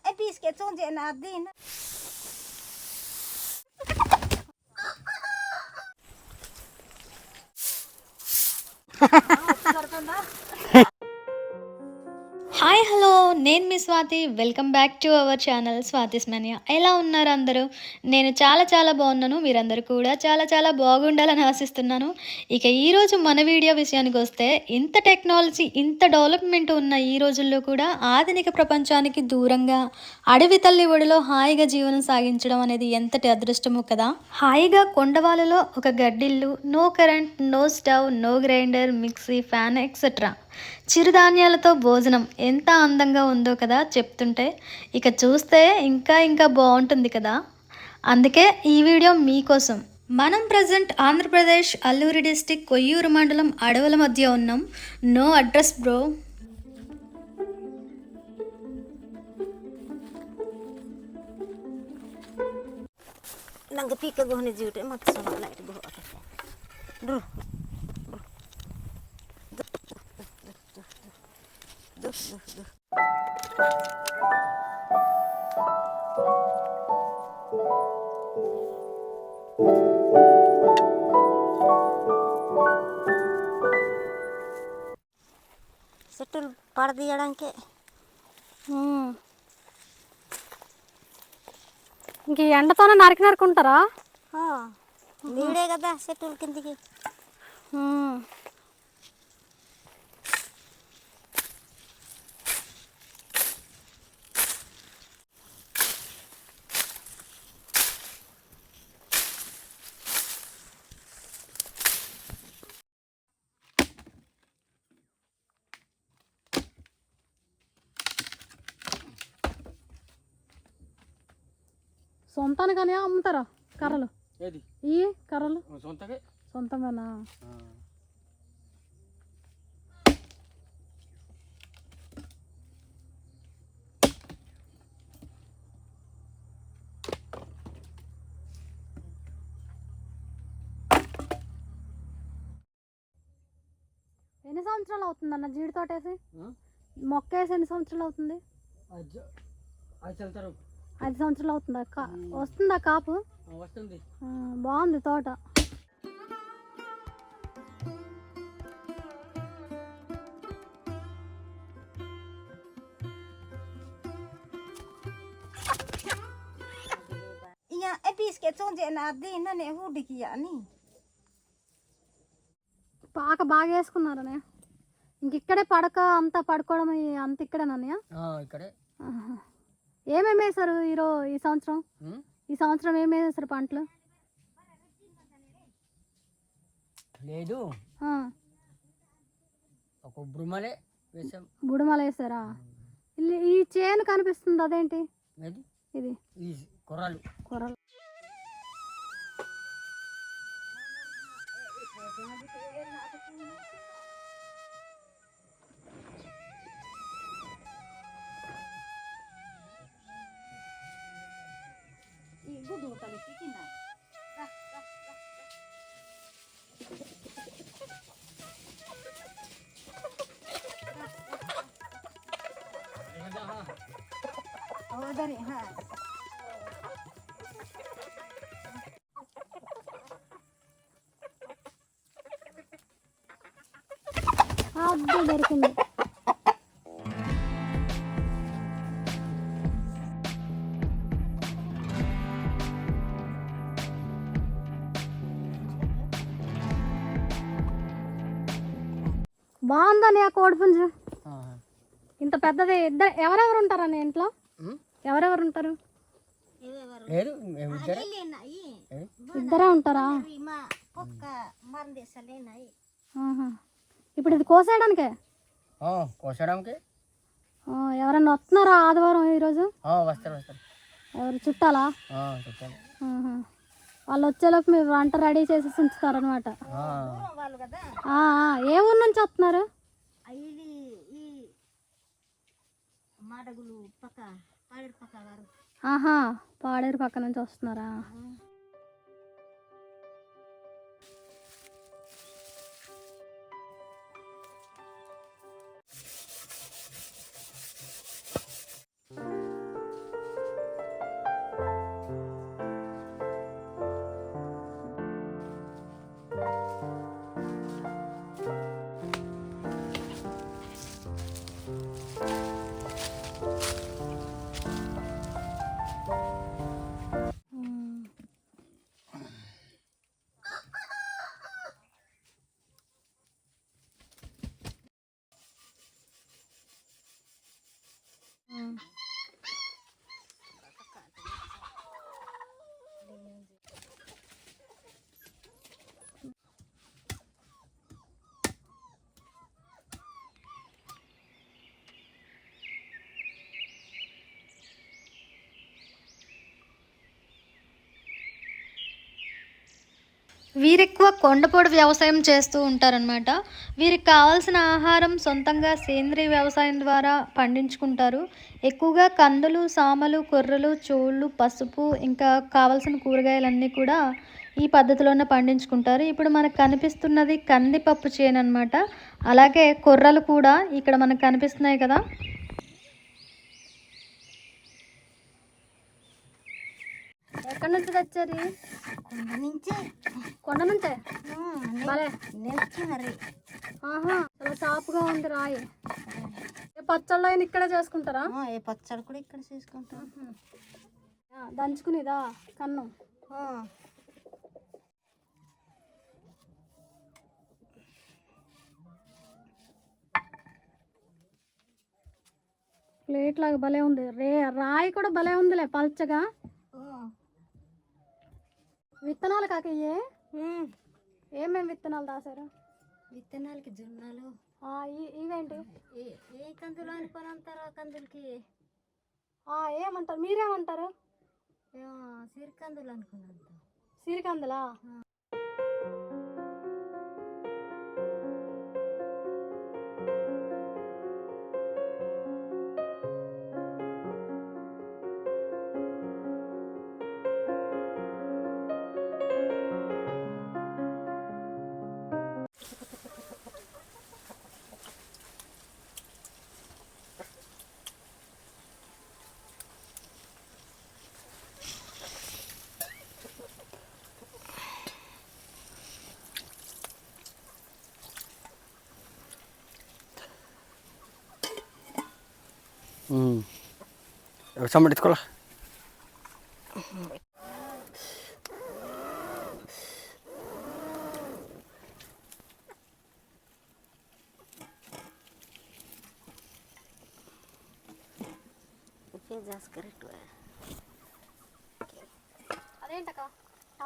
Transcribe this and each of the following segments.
é bis que tu de nadina. Hi hello నేను మీ Swathi welcome back to our channel Swathi's mania. ఎలా ఉన్నారు అందరూ? నేను చాలా బాగున్నాను. మీరందరూ కూడా చాలా బాగుండాలని ఆశిస్తున్నాను. ఇక ఈరోజు మన వీడియో విషయానికి వస్తే, ఇంత టెక్నాలజీ ఇంత డెవలప్మెంట్ ఉన్న ఈ రోజుల్లో కూడా ఆధునిక ప్రపంచానికి దూరంగా అడవి తల్లి ఒడిలో హాయిగా జీవనం సాగించడం అనేది ఎంతటి అదృష్టమో కదా. హాయిగా కొండవాలలో ఒక గడ్డిల్లు, no current, no stove, no grinder, mixie, fan etcetera. చిరుధాన్యాలతో భోజనం ఎంత అందంగా ఉందో కదా చెప్తుంటే. ఇక చూస్తే ఇంకా బాగుంటుంది కదా. అందుకే ఈ వీడియో మీకోసం. మనం ప్రజెంట్ ఆంధ్రప్రదేశ్ అల్లూరి డిస్టిక్ కొయ్యూరు మండలం అడవుల మధ్య ఉన్నాం. No address bro. Nang pika gohne jute mat sona light go. Dur. Setul pardi yadanke. ఇంక ఎండతోనే నరుకుంటారా? నీడే కదా సెట్టుల కిందికి. సొంతానికనే అమ్ముతారా కర్రలు? ఏది ఈ కర్రలు సొంతకే సొంతమేనా? ఎన్ని సంవత్సరాలు అవుతుందన్న జీడి తోటేసి? మొక్క వేసి ఎన్ని సంవత్సరాలు అవుతుంది? 5 సంవత్సరాలు అవుతుందా? వస్తుందా కాపు? వస్తుంది. బాగుంది తోట. Iya é bis que tu de nadina ne hudiki yani. పాక బాగా వేసుకున్నారనే. ఇంక ఇక్కడే పడక అంతా పడుకోవడం అంత ఇక్కడేనన్నయ్య? ఇక్కడే. ఏమేమి వేసారు ఈ సంవత్సరం? ఈ సంవత్సరం ఏమేమి వేసారు పంటలు? లేదు, ఒక బుడుమలే వేసాం. బుడుమలు వేసారా? ఈ చేను కనిపిస్తుంది అదేంటి? ఇది కొర్రలు. Gudu kali kikina. Oh dari ha. అది దొరికింది. బాగుందని ఆ కోడి పుంజు ఇంత పెద్దది. ఎవరెవరు ఉంటారని ఇంట్లో? ఎవరెవరు ఉంటారు? ఇద్దరే ఉంటారా? ఇప్పుడు ఇది కోసేయడానికే? ఎవరన్నా వస్తున్నారా ఆదివారం ఈరోజు? వస్తారు. ఎవరు చుట్టాలా? వాళ్ళు వచ్చేలోపు మీరు వంట రెడీ చేసి ఉంచుతారనమాట. ఏ ఊరు నుంచి వస్తున్నారు? పాడేరు పక్క నుంచి వస్తున్నారా? వీరెక్కువ కొండపోడు వ్యవసాయం చేస్తూ ఉంటారనమాట. వీరికి కావాల్సిన ఆహారం సొంతంగా సేంద్రీయ వ్యవసాయం ద్వారా పండించుకుంటారు. ఎక్కువగా కందులు, సామలు, కొర్రలు, చోళ్ళు, పసుపు ఇంకా కావాల్సిన కూరగాయలన్నీ కూడా ఈ పద్ధతిలోనే పండించుకుంటారు. ఇప్పుడు మనకు కనిపిస్తున్నది కందిపప్పు చేను అనమాట. అలాగే కొర్రలు కూడా ఇక్కడ మనకు కనిపిస్తున్నాయి కదా. ఎక్కడి నుంచి తెచ్చారు? కొండ నుంచి. కొండ నుంచే? భలే నెక్కి మరి. ఆహా, చాలా సాపుగా ఉంది రాయి. ఏ పచ్చళ్ళు అయినా ఇక్కడే చేసుకుంటారా? ఏ పచ్చడి కూడా ఇక్కడ చేసుకుంటాం. దంచుకునేదా కన్నం? ప్లేట్ లాగా భలే ఉంది. రాయి కూడా భలే ఉందిలే పల్చగా. విత్తనాలు కాకయ్యే ఏమేమి విత్తనాలు రాశారు? విత్తనాలకి జొన్నలు. ఇవేంటి? ఏ కందులు అనుకొని అంటారు. కందులకి ఏమంటారు, మీరేమంటారు? సిరికందులు అనుకున్నాను. సిరికందులా? sama di sekolah.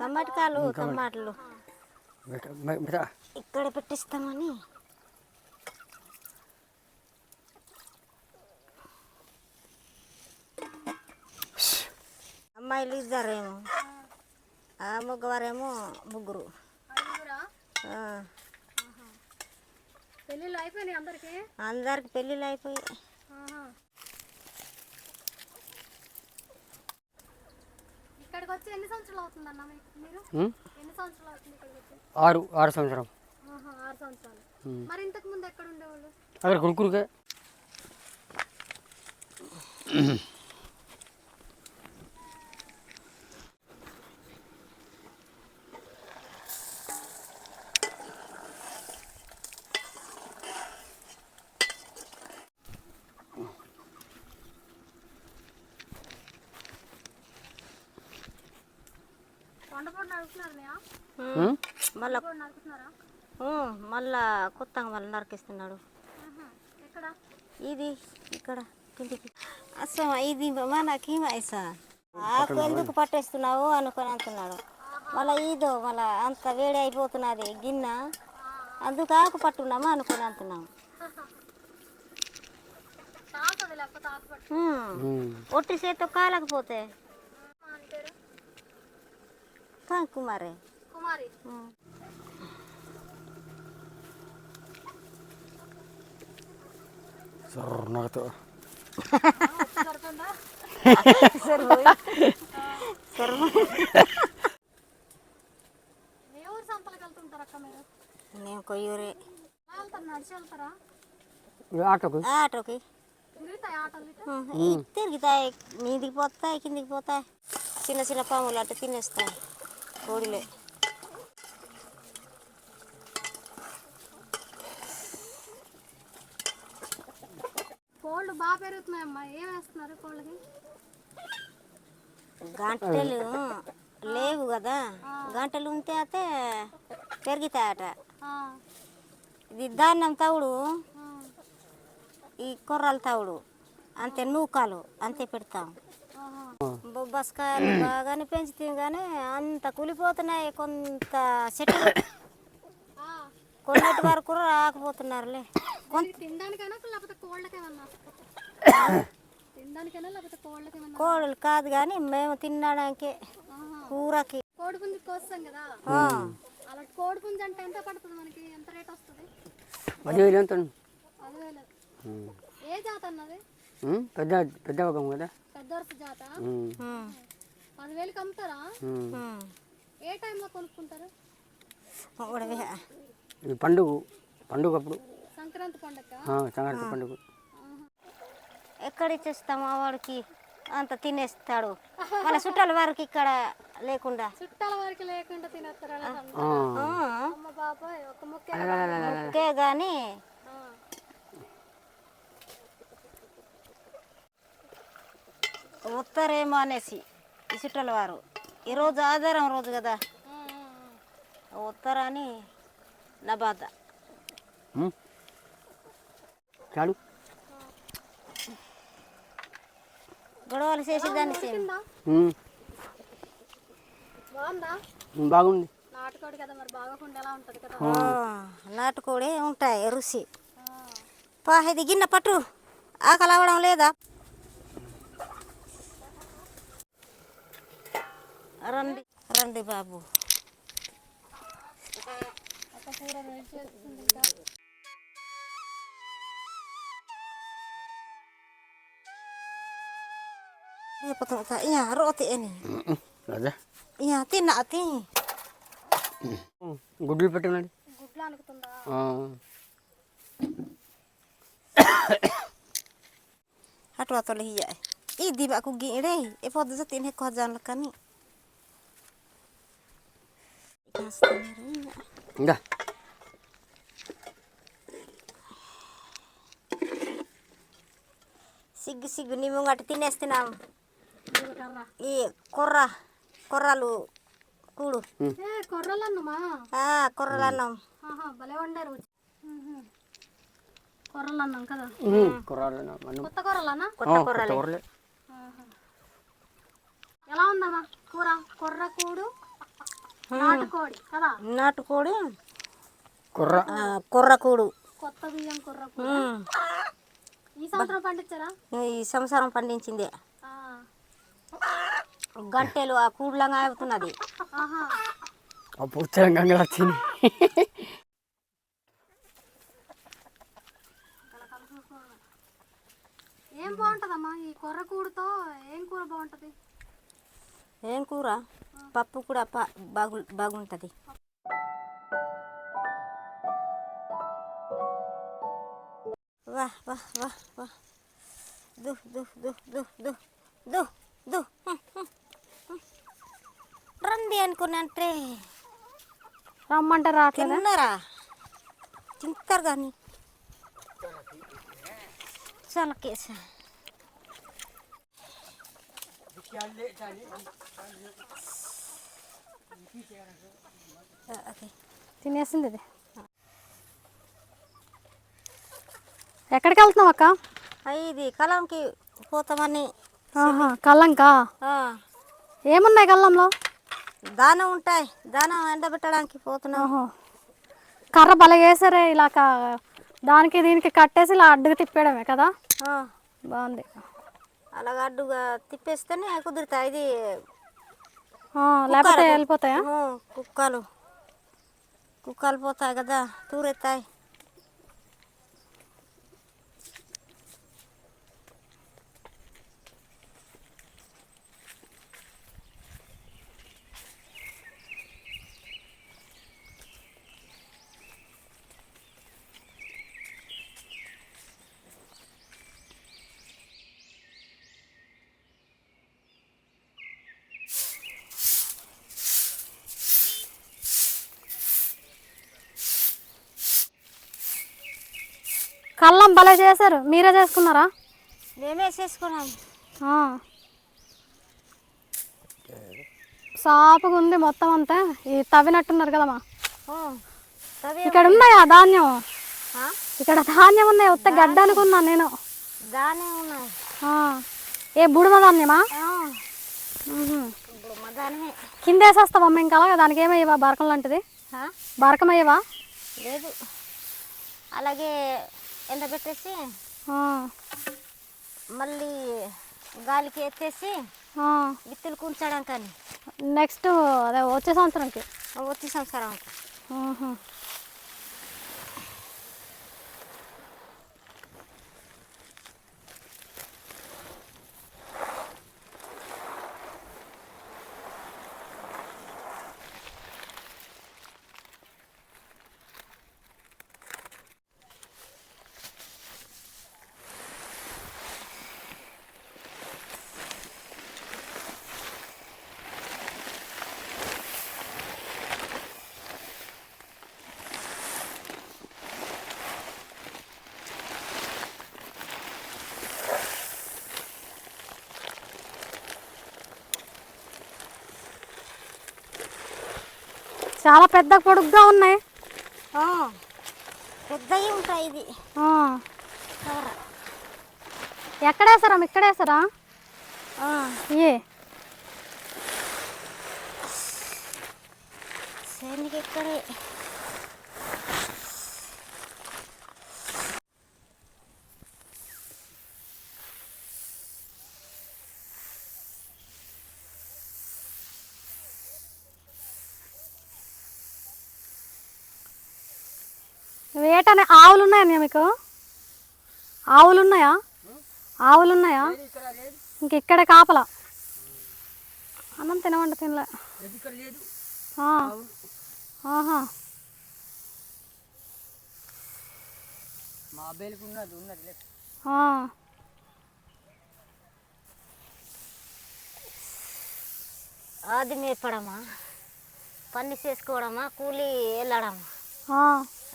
టమాటాలు టమాటాలు ఇక్కడ పెట్టిస్తామని. అమ్మాయిలు ఇద్దరేమో, మగవారేమో ముగ్గురు. పెళ్ళిళ్ళు అయిపోయినాయి అందరికి? అందరికి పెళ్ళిళ్ళు అయిపోయి. ఇక్కడికి వచ్చి ఎన్ని సంవత్సరాలు అవుతుందన్న మీరు? ఎన్ని సంవత్సరాలు అవుతుంది ఇక్కడికి వచ్చి? 6 సంవత్సరం. 6 సంవత్సరాలు. మరి ఇంతకు ముందు ఎక్కడ ఉండేవాళ్ళు? అక్కడ కొడుకురుగా. మళ్ళా కొత్తగా మళ్ళీ నరికిస్తున్నాడు. ఇది ఇక్కడ కిందికి అసలు ఇది మనకి ఆకు ఎందుకు పట్టేస్తున్నావు అనుకొని అంటున్నాడు. మళ్ళీ ఇదో మళ్ళీ అంత వేడి అయిపోతున్నది గిన్నె, అందుకు ఆకు పట్టున్నామా అనుకొని అంటున్నాము. ఒట్టి చేతితో కాలకపోతే కుమారే. కుమారి. Sornatu. నేను కొయ్యూరే. ఆటోకి తిరుగుతాయి, మీదికి పోతాయి కిందికి పోతాయి. చిన్న చిన్న పాములు అంటే తినేస్తాయి కోడిలే. కోళ్ళు బాగా పెరుగుతున్నాయమ్మా. ఏం వేస్తున్నారు కోళ్ళకి? గంటలు లేవు కదా, గంటలు ఉంటే అయితే పెరుగుతాయట. ఇది ధాన్యం తవుడు, ఈ కొర్రల తవుడు అంతే, నూకాలు అంతే పెడతాం. బొబ్బస్కాయలు బాగానే పెంచుతాం కానీ అంత కూలిపోతున్నాయి. కొంత చెట్లు కొన్నటి వరకు రాకపోతున్నారులే. కోళ్ళు కాదు కానీ మేము తినడానికే, కూరకి. కోడి పుంజు కోస్తాం కదా, కోడి పుంజు అంటే ఎంత పడుతుంది మనకి, ఎంత రేట్ వస్తుంది? 10,000 ఎంత 10,000. ఏ జాత అన్నది? పెద్ద పెద్ద రకం కదా. పెద్ద వరుస జాత. 10,000కి అమ్ముతారా? ఏ టైంలో కొనుక్కుంటారు? ఇది పండుగ అప్పుడు, సంక్రాంతి పండుగ. సంక్రాంతి పండుగ. ఎక్కడ ఇచ్చేస్తామా వాడికి, అంత తినేస్తాడు. మన చుట్టాల వారికి ఇక్కడ లేకుండా. చుట్టాల వారికి లేకుండా తినేస్తారా? అమ్మ బాబాయ్, ఒక ముక్కే కానీ వస్తారేమో అనేసి ఈ చుట్టాల వారు. ఈరోజు ఆధారం రోజు కదా, వస్తారని నా బాధ. చాలు గొడవలు చేసేదాన్ని బాగుందా? బాగుంది. నాటుకోడి కదా, మరి బాగోకుండా ఎలా ఉంటుంది కదా. నాటుకోడి ఉంటాయి రుచి. ఇది గిన్నె పట్టు, ఆకలి అవ్వడం లేదా? రండి రండి బాబు. roti ini. అదే Iya, ati. గుడ్లు పెట్టండి. గుడ్లు అనుకుతుందా? Atau lihat. Idi aku gini, foto setin hek kojan lekani. Enggak. Sigu ni mau nggak tinestinam. Iya, కొర్రలు కూడు. కొర్రలన్నమా? కొర్రలన్నం. భలే వండారు. కొర్రలన్నం కదా. కొత్త కొర్రలన్నా? కొత్త కొర్రలే. ఎలా ఉందమ్మా కూర? కొర్ర కూడు, నాటుకోడి కదా. నాటుకోడి, కొర్ర కూడు, కొత్త బియ్యం కొర్ర కూడు. ఈ సంవత్సరం పండించారా? ఈ సంవత్సరం పండించిందే. గంటలు ఆ కూడలంగా అవుతున్నది. పుచ్చంగా వచ్చింది. ఏం బాగుంటదమ్మా ఈ కొర్ర కూడుతో? ఏం కూర బాగుంటది? ఏం కూర? పప్పు కూడా బాగుంటది. వాహ్ వాహ్ వాహ్ వాహ్. దు రండి అనుకున్నంటే రమ్మంటే రావట్లేదు. తిన్నారా? తింటారు కానీ చాలా కేసా. తినేసింది ఇది. ఎక్కడికి వెళ్తున్నావు అక్క? ఇది కలంకి పోతామని. కల్లంకా? ఏమున్నాయి కల్లంలో? దానం ఉంటాయి, దానం ఎండబెట్టడానికి పోతున్నాము. కర్ర బలగా వేసారే, ఇలా దానికి దీనికి కట్టేసి ఇలా అడ్డుగా తిప్పేయడమే కదా. బాగుంది. అలాగ అడ్డుగా తిప్పేస్తేనే కుదురుతాయి. ఇది లేకపోతే వెళ్ళిపోతాయా? కుక్కలు పోతాయి కదా, తూరెత్తాయి. కల్లం భలే చేశారు. మీరే చేసుకున్నారా? మేమే చేసుకున్నాం. సాపుగా ఉంది మొత్తం అంతా. ఈ తవ్వినట్టున్నారు కదమ్మా. ఇక్కడ ఇక్కడ ఉన్నాయా ధాన్యం? ఇక్కడ ధాన్యం ఉన్నాయి. ఉత్త గడ్డ అనుకున్నాను నేను. దానే ఉన్నాయి. ఏ బుడమ ధాన్యమా? కింద వేసేస్తావమ్మ ఇంకా. అలాగే దానికి ఏమయ్యవా? బరకం లాంటిది బరకం అయ్యవా? లేదు, అలాగే ఎండబెట్టేసి మళ్ళీ గాలికి ఎత్తేసి విత్తులు కూర్చోడం. కానీ నెక్స్ట్ అదే వచ్చే సంవత్సరంకి. వచ్చే సంవత్సరం ఆహా. చాలా పెద్ద పొడుగ్గా ఉన్నాయి. పెద్దవి ఉంటాయి. ఇది ఆ. ఎక్కడేసారా ఇక్కడేసారా? ఏ సేనికి ఇక్కడే. వేటనే ఆవులు ఉన్నాయా మీకు? ఆవులు ఉన్నాయా? ఆవులు ఉన్నాయా? ఇంక ఇక్కడ కాపలా. అన్నం తినవండి తినలే. ఆహా. అది మేపడమా, పని చేసుకోవడమా, కూలి వెళ్ళడమా.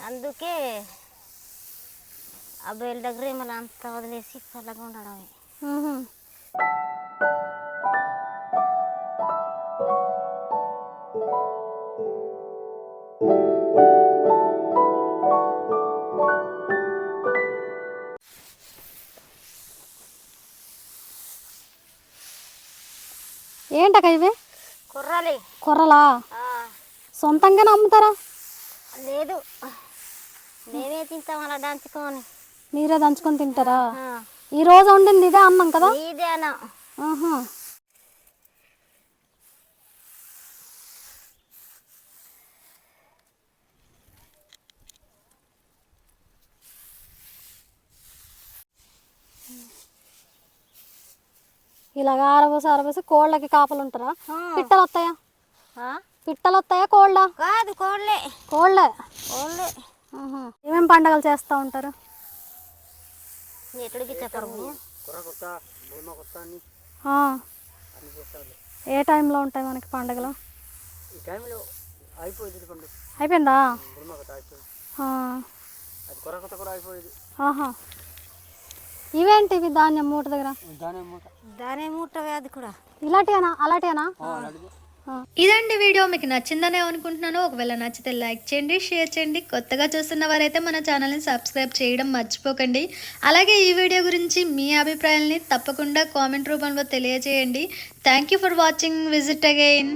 అందుకే ఆ బయలు దగ్గర మళ్ళీ అంతా వదిలేసి చల్లగా ఉండడమే. ఏంటక్క ఇవి? కుర్రాలి. కొర్రలా? సొంతంగానే అమ్ముతారా? లేదు, నేనే తింటాం అలా దంచుకొని. మీరే దంచుకొని తింటారా? ఈ రోజు వండింది ఇదే అన్నం కదా? ఇదేనా. ఆహా. ఇలాగ ఆరబోసి కోళ్ళకి కాపలు ఉంటారా? పిట్టలు వస్తాయా? పిట్టలు వస్తాయా కోళ్ళ? కాదు, కోళ్ళే. కోళ్ళే. కోళ్ళే. ఏమేమి పండగలు చేస్తూ ఉంటారు? ఎక్కడికి చెప్పరు. ఏ టైంలో ఉంటాయి మనకి పండుగలు? అయిపోయిందా? ఆహా. ఇవేంటి ఇవి? ధాన్యం మూట దగ్గర ధాన్యం మూట. అది కూడా ఇలాంటివేనా? అలాంటివేనా? ఇదండి వీడియో. మీకు నచ్చిందనే అనుకుంటున్నాను. ఒకవేళ నచ్చితే లైక్ చేయండి, షేర్ చేయండి. కొత్తగా చూస్తున్న వారైతే మన ఛానల్ని సబ్స్క్రైబ్ చేయడం మర్చిపోకండి. అలాగే ఈ వీడియో గురించి మీ అభిప్రాయాల్ని తప్పకుండా కామెంట్ రూపంలో తెలియజేయండి. Thank you for watching. Visit again.